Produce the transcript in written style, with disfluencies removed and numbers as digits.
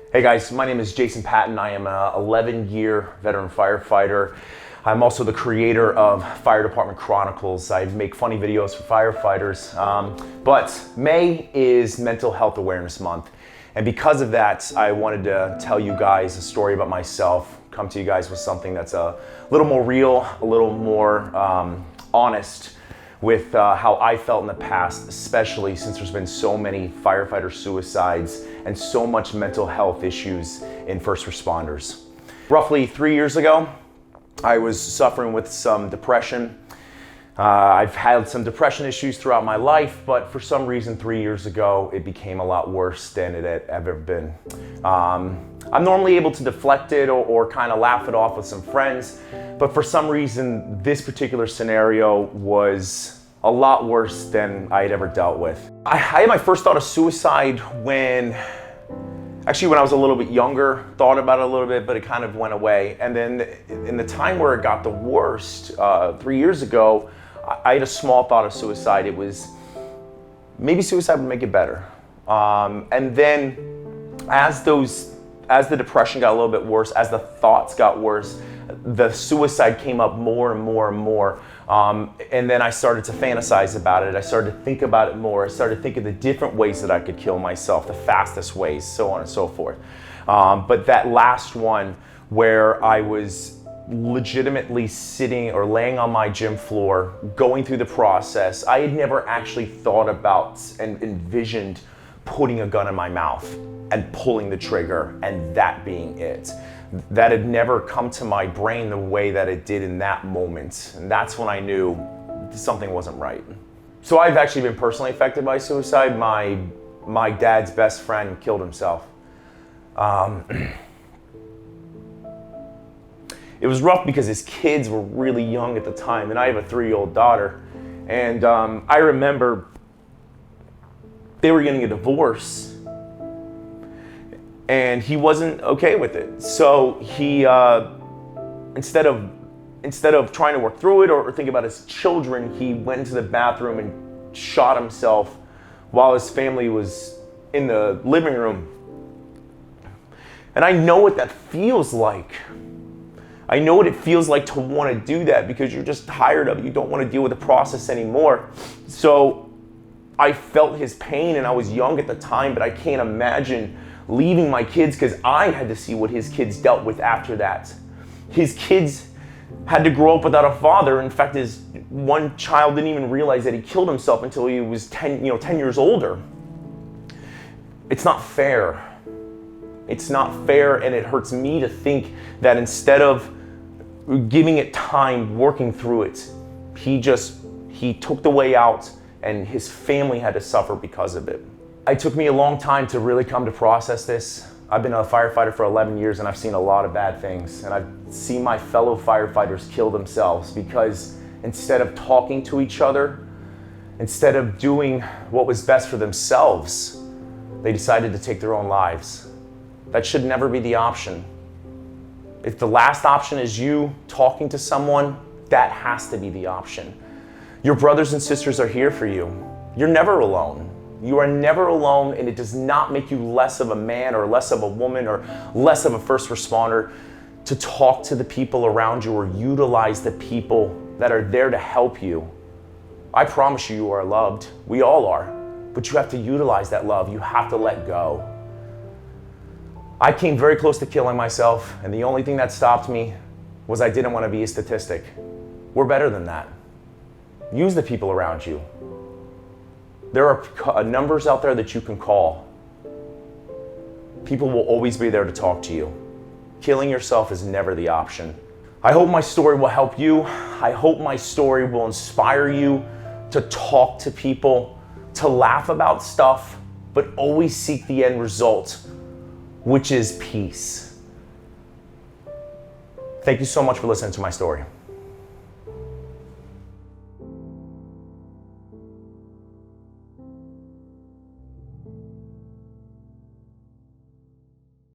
Hey guys, my name is Jason Patton. I am an 11-year veteran firefighter. I'm also the creator of Fire Department Chronicles. I make funny videos for firefighters. But May is Mental Health Awareness Month. And because of that, I wanted to tell you guys a story about myself, come to you guys with something that's a little more real, a little more honest with how I felt in the past, especially since there's been so many firefighter suicides and so much mental health issues in first responders. Roughly 3 years ago, I was suffering with some depression. I've had some depression issues throughout my life, but for some reason 3 years ago, it became a lot worse than it had ever been. I'm normally able to deflect it or kind of laugh it off with some friends, but for some reason, this particular scenario was a lot worse than I had ever dealt with. I had my first thought of suicide when I was a little bit younger, thought about it a little bit, but it kind of went away. And then in the time where it got the worst, 3 years ago, I had a small thought of suicide. It was, maybe suicide would make it better. And then as the depression got a little bit worse, as the thoughts got worse, the suicide came up more and more and more. And then I started to fantasize about it. I started to think about it more. I started to think of the different ways that I could kill myself, the fastest ways, so on and so forth. But that last one where I was legitimately sitting or laying on my gym floor, going through the process, I had never actually thought about and envisioned putting a gun in my mouth and pulling the trigger and that being it. That had never come to my brain the way that it did in that moment. And that's when I knew something wasn't right. So I've actually been personally affected by suicide. My dad's best friend killed himself. It was rough because his kids were really young at the time, and I have a 3-year-old daughter. And I remember they were getting a divorce, and he wasn't okay with it. So he, instead of trying to work through it or think about his children, he went into the bathroom and shot himself while his family was in the living room. And I know what that feels like. I know what it feels like to want to do that because you're just tired of it. You don't want to deal with the process anymore. So I felt his pain, and I was young at the time, but I can't imagine leaving my kids because I had to see what his kids dealt with after that. His kids had to grow up without a father. In fact, his one child didn't even realize that he killed himself until he was 10 years older. It's not fair. It's not fair, and it hurts me to think that instead of giving it time, working through it, he took the way out, and his family had to suffer because of it. It took me a long time to really come to process this. I've been a firefighter for 11 years, and I've seen a lot of bad things, and I've seen my fellow firefighters kill themselves because instead of talking to each other, instead of doing what was best for themselves, they decided to take their own lives. That should never be the option. If the last option is you talking to someone, that has to be the option. Your brothers and sisters are here for you. You're never alone. You are never alone, and it does not make you less of a man or less of a woman or less of a first responder to talk to the people around you or utilize the people that are there to help you. I promise you are loved. We all are. But you have to utilize that love. You have to let go. I came very close to killing myself, and the only thing that stopped me was I didn't want to be a statistic. We're better than that. Use the people around you. There are numbers out there that you can call. People will always be there to talk to you. Killing yourself is never the option. I hope my story will help you. I hope my story will inspire you to talk to people, to laugh about stuff, but always seek the end result, which is peace. Thank you so much for listening to my story.